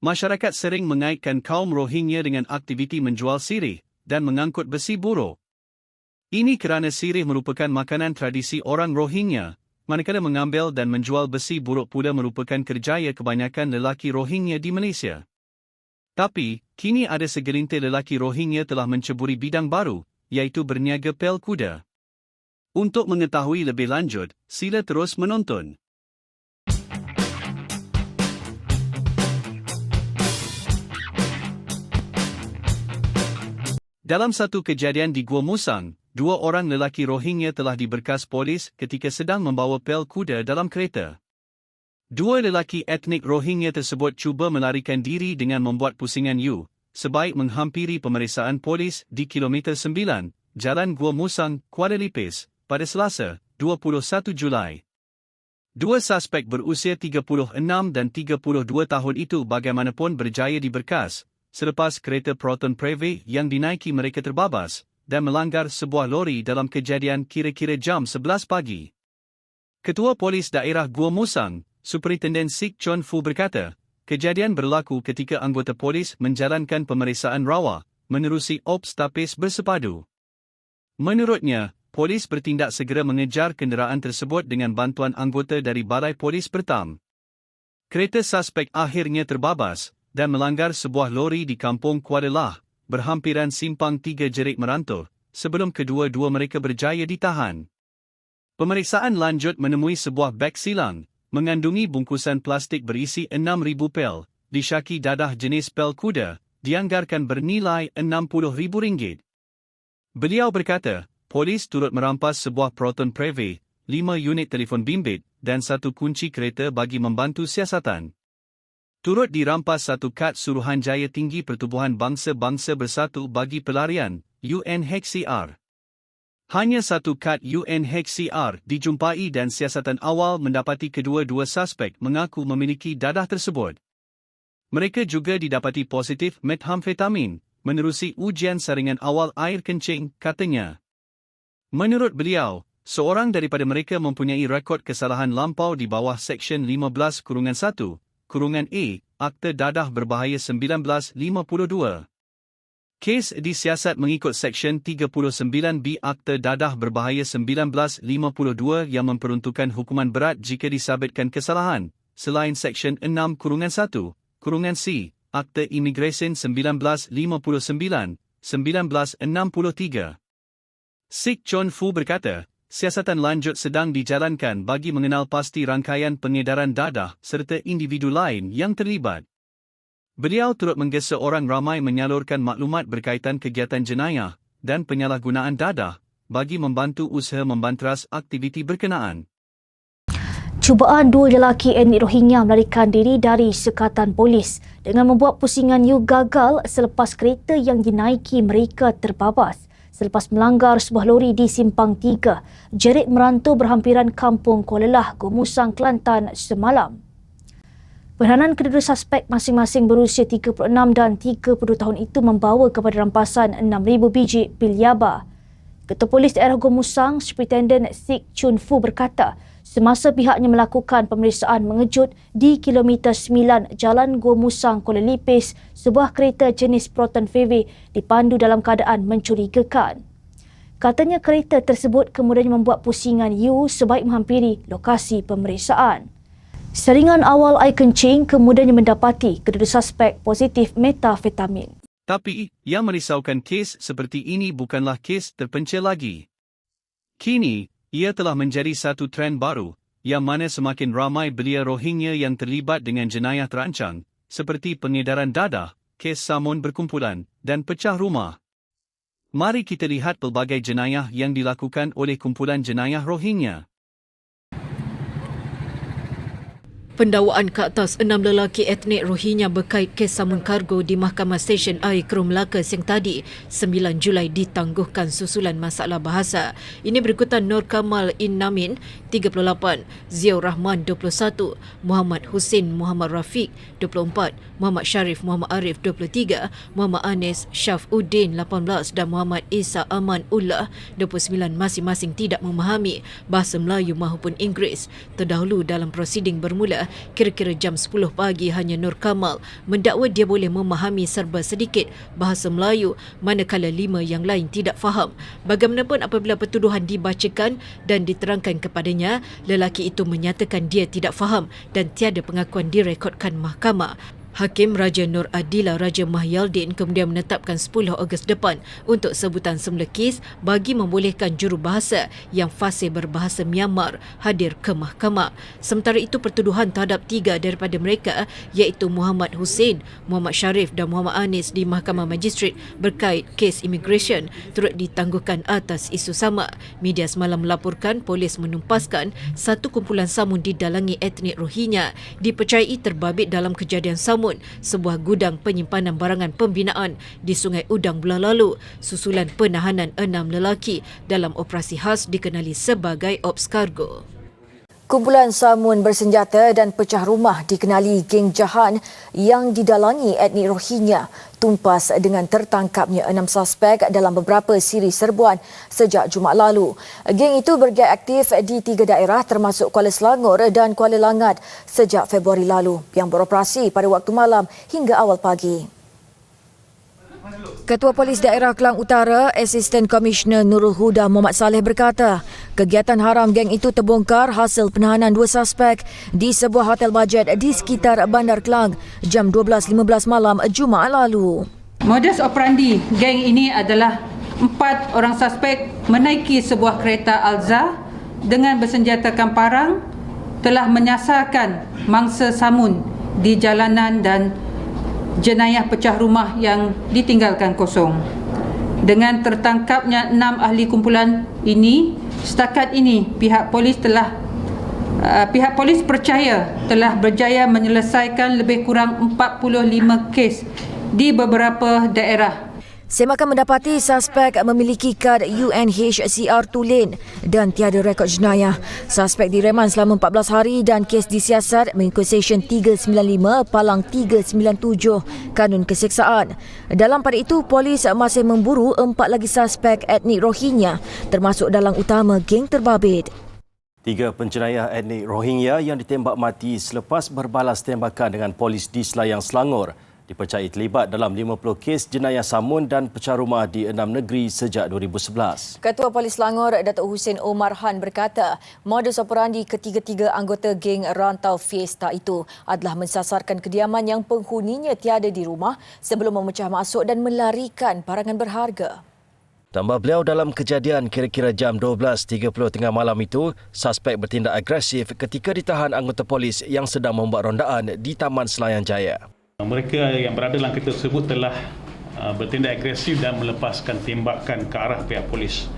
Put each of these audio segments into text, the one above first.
Masyarakat sering mengaitkan kaum Rohingya dengan aktiviti menjual sirih dan mengangkut besi buruk. Ini kerana sirih merupakan makanan tradisi orang Rohingya, manakala mengambil dan menjual besi buruk pula merupakan kerjaya kebanyakan lelaki Rohingya di Malaysia. Tapi, kini ada segelintir lelaki Rohingya telah menceburi bidang baru, iaitu berniaga pel kuda. Untuk mengetahui lebih lanjut, sila terus menonton. Dalam satu kejadian di Gua Musang, 2 orang lelaki Rohingya telah diberkas polis ketika sedang membawa pel kuda dalam kereta. 2 lelaki etnik Rohingya tersebut cuba melarikan diri dengan membuat pusingan U, sebaik menghampiri pemeriksaan polis di kilometer 9, Jalan Gua Musang, Kuala Lipis, pada Selasa, 21 Julai. 2 suspek berusia 36 dan 32 tahun itu bagaimanapun berjaya diberkas, selepas kereta Proton Preve yang dinaiki mereka terbabas, dan melanggar sebuah lori dalam kejadian kira-kira jam 11 pagi. Ketua Polis Daerah Gua Musang, Superintenden Sik Chon Fu berkata, kejadian berlaku ketika anggota polis menjalankan pemeriksaan rawa, menerusi Ops Tapis bersepadu. Menurutnya, polis bertindak segera mengejar kenderaan tersebut dengan bantuan anggota dari Balai Polis Pertam. Kereta suspek akhirnya terbabas, dan melanggar sebuah lori di Kampung Kuala Lah, berhampiran Simpang 3 Jerik Merantur, sebelum kedua-dua mereka berjaya ditahan. Pemeriksaan lanjut menemui sebuah beg silang, mengandungi bungkusan plastik berisi 6,000 pel, disyaki dadah jenis pel kuda, dianggarkan bernilai RM60,000. Beliau berkata, polis turut merampas sebuah Proton Preve, 5 unit telefon bimbit, dan 1 kunci kereta bagi membantu siasatan. Turut dirampas 1 kad Suruhanjaya Tinggi Pertubuhan Bangsa-Bangsa Bersatu bagi Pelarian, UNHCR. Hanya 1 kad UNHCR dijumpai dan siasatan awal mendapati kedua-dua suspek mengaku memiliki dadah tersebut. Mereka juga didapati positif methamfetamin, menerusi ujian saringan awal air kencing, katanya. Menurut beliau, seorang daripada mereka mempunyai rekod kesalahan lampau di bawah Seksyen 15-1, A, Akta Dadah Berbahaya 1952. Kes disiasat mengikut Seksyen 39B Akta Dadah Berbahaya 1952 yang memperuntukkan hukuman berat jika disabitkan kesalahan, selain Seksyen 6-1, C, Akta Imigresen 1959, 1963. Sik Chon Fu berkata, siasatan lanjut sedang dijalankan bagi mengenal pasti rangkaian pengedaran dadah serta individu lain yang terlibat. Beliau turut menggesa orang ramai menyalurkan maklumat berkaitan kegiatan jenayah dan penyalahgunaan dadah bagi membantu usaha membanteras aktiviti berkenaan. Cubaan 2 lelaki etnik Rohingya melarikan diri dari sekatan polis dengan membuat pusingan U gagal selepas kereta yang dinaiki mereka terbabas selepas melanggar sebuah lori di Simpang 3, Jerik Merantur berhampiran Kampung Kuala Lah, Gua Musang, Kelantan semalam. Penahanan kedua suspek masing-masing berusia 36 dan 32 tahun itu membawa kepada rampasan 6,000 biji pil yaba. Ketua Polis Daerah Gua Musang, Superintenden Sik Chun Fu berkata, semasa pihaknya melakukan pemeriksaan mengejut di kilometer 9 Jalan Gua Musang, Kuala Lipis, sebuah kereta jenis Proton Preve dipandu dalam keadaan mencurigakan. Katanya kereta tersebut kemudian membuat pusingan U sebaik menghampiri lokasi pemeriksaan. Saringan awal air kencing kemudian mendapati kedua suspek positif methamfetamin. Tapi, yang merisaukan kes seperti ini bukanlah kes terpencil lagi. Kini, ia telah menjadi satu trend baru, yang mana semakin ramai belia Rohingya yang terlibat dengan jenayah terancang, seperti pengedaran dadah, kes samun berkumpulan, dan pecah rumah. Mari kita lihat pelbagai jenayah yang dilakukan oleh kumpulan jenayah Rohingya. Pendakwaan ke atas 6 lelaki etnik Rohingya berkait kes samun kargo di Mahkamah Stesen Air Krom Melaka siang tadi, 9 Julai ditangguhkan susulan masalah bahasa. Ini berikutan Nur Kamal Namin, 38, Ziaur Rahman, 21, Muhammad Hussein Muhammad Rafiq, 24, Muhammad Sharif Muhammad Arif, 23, Muhammad Anis Syafuddin, 18 dan Muhammad Isa Aman Ullah, 29 masing-masing tidak memahami bahasa Melayu maupun Inggeris. Terdahulu dalam prosiding bermula, mereka, kira-kira jam 10 pagi hanya Nur Kamal mendakwa dia boleh memahami serba sedikit bahasa Melayu manakala 5 yang lain tidak faham. Bagaimanapun apabila pertuduhan dibacakan dan diterangkan kepadanya, lelaki itu menyatakan dia tidak faham dan tiada pengakuan direkodkan mahkamah. Hakim Raja Nur Adila Raja Mahyaldin kemudian menetapkan 10 Ogos depan untuk sebutan semula kes bagi membolehkan jurubahasa yang fasih berbahasa Myanmar hadir ke mahkamah. Sementara itu, pertuduhan terhadap 3 daripada mereka iaitu Muhammad Hussein, Muhammad Sharif dan Muhammad Anis di Mahkamah Magistrate berkait kes immigration turut ditangguhkan atas isu sama. Media semalam melaporkan polis menumpaskan satu kumpulan samun didalangi etnik Rohingya dipercayai terbabit dalam kejadian samun sebuah gudang penyimpanan barangan pembinaan di Sungai Udang bulan lalu, susulan penahanan 6 lelaki dalam operasi khas dikenali sebagai Ops Kargo. Kumpulan samun bersenjata dan pecah rumah dikenali geng Jahan yang didalangi etnik Rohingya tumpas dengan tertangkapnya 6 suspek dalam beberapa siri serbuan sejak Jumaat lalu. Geng itu bergiat aktif di 3 daerah termasuk Kuala Selangor dan Kuala Langat sejak Februari lalu yang beroperasi pada waktu malam hingga awal pagi. Ketua Polis Daerah Kelang Utara, Asisten Komisioner Nurul Huda Muhammad Saleh berkata, kegiatan haram geng itu terbongkar hasil penahanan 2 suspek di sebuah hotel bajet di sekitar Bandar Kelang jam 12.15 malam Jumaat lalu. Modus operandi geng ini adalah 4 orang suspek menaiki sebuah kereta Alza dengan bersenjatakan parang telah menyasarkan mangsa samun di jalanan dan jenayah pecah rumah yang ditinggalkan kosong. Dengan tertangkapnya 6 ahli kumpulan ini, setakat ini pihak polis percaya telah berjaya menyelesaikan lebih kurang 45 kes di beberapa daerah. Semakan mendapati suspek memiliki kad UNHCR tulen dan tiada rekod jenayah. Suspek direman selama 14 hari dan kes disiasat mengikut Seksyen 395 Palang 397 Kanun Keseksaan. Dalam pada itu, polis masih memburu 4 lagi suspek etnik Rohingya termasuk dalang utama geng terbabit. 3 penjenayah etnik Rohingya yang ditembak mati selepas berbalas tembakan dengan polis di Selayang, Selangor dipercayai terlibat dalam 50 kes jenayah samun dan pecah rumah di 6 negeri sejak 2011. Ketua Polis Selangor, Datuk Hussein Omar Han berkata, modus operandi ketiga-tiga anggota geng rantau Fiesta itu adalah mensasarkan kediaman yang penghuninya tiada di rumah sebelum memecah masuk dan melarikan barangan berharga. Tambah beliau, dalam kejadian kira-kira jam 12.30 tengah malam itu, suspek bertindak agresif ketika ditahan anggota polis yang sedang membuat rondaan di Taman Selayang Jaya. Mereka yang berada dalam kereta tersebut telah bertindak agresif dan melepaskan tembakan ke arah pihak polis.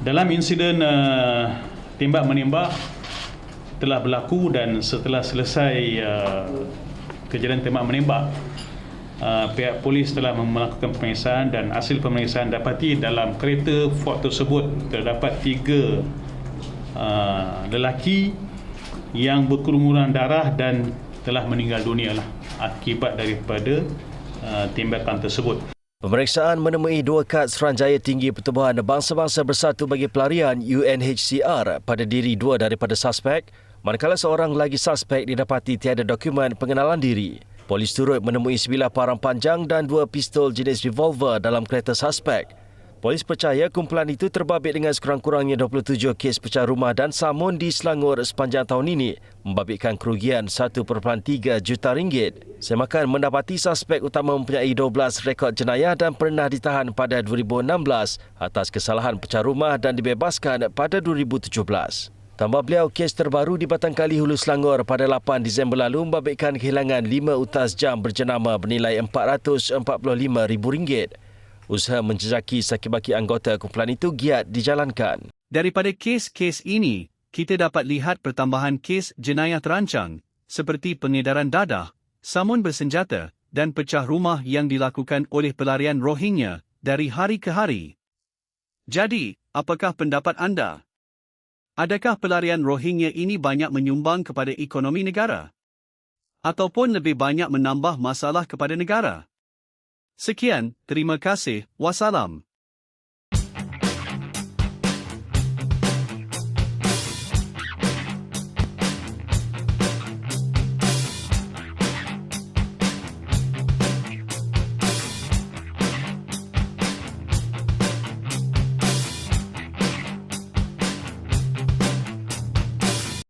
Dalam insiden tembak-menembak telah berlaku dan setelah selesai kejadian tembak-menembak, pihak polis telah melakukan pemeriksaan dan hasil pemeriksaan dapati dalam kereta Ford tersebut terdapat 3 lelaki yang berkerumunan darah dan telah meninggal dunia akibat daripada tembakan tersebut. Pemeriksaan menemui 2 kad Suruhanjaya Tinggi Pertubuhan Bangsa-Bangsa Bersatu bagi Pelarian UNHCR pada diri 2 daripada suspek, manakala seorang lagi suspek didapati tiada dokumen pengenalan diri. Polis turut menemui 9 parang panjang dan 2 pistol jenis revolver dalam kereta suspek. Polis percaya kumpulan itu terbabit dengan sekurang-kurangnya 27 kes pecah rumah dan samun di Selangor sepanjang tahun ini, membabitkan kerugian 1.3 juta ringgit. Semakan mendapati suspek utama mempunyai 12 rekod jenayah dan pernah ditahan pada 2016 atas kesalahan pecah rumah dan dibebaskan pada 2017. Tambah beliau, kes terbaru di Batang Kali Hulu Selangor pada 8 Disember lalu membabitkan kehilangan 5 utas jam berjenama bernilai RM445,000. Usaha menjejaki sakit-baki anggota kumpulan itu giat dijalankan. Daripada kes-kes ini, kita dapat lihat pertambahan kes jenayah terancang seperti pengedaran dadah, samun bersenjata dan pecah rumah yang dilakukan oleh pelarian Rohingya dari hari ke hari. Jadi, apakah pendapat anda? Adakah pelarian Rohingya ini banyak menyumbang kepada ekonomi negara? Ataupun lebih banyak menambah masalah kepada negara? Sekian, terima kasih, wassalam.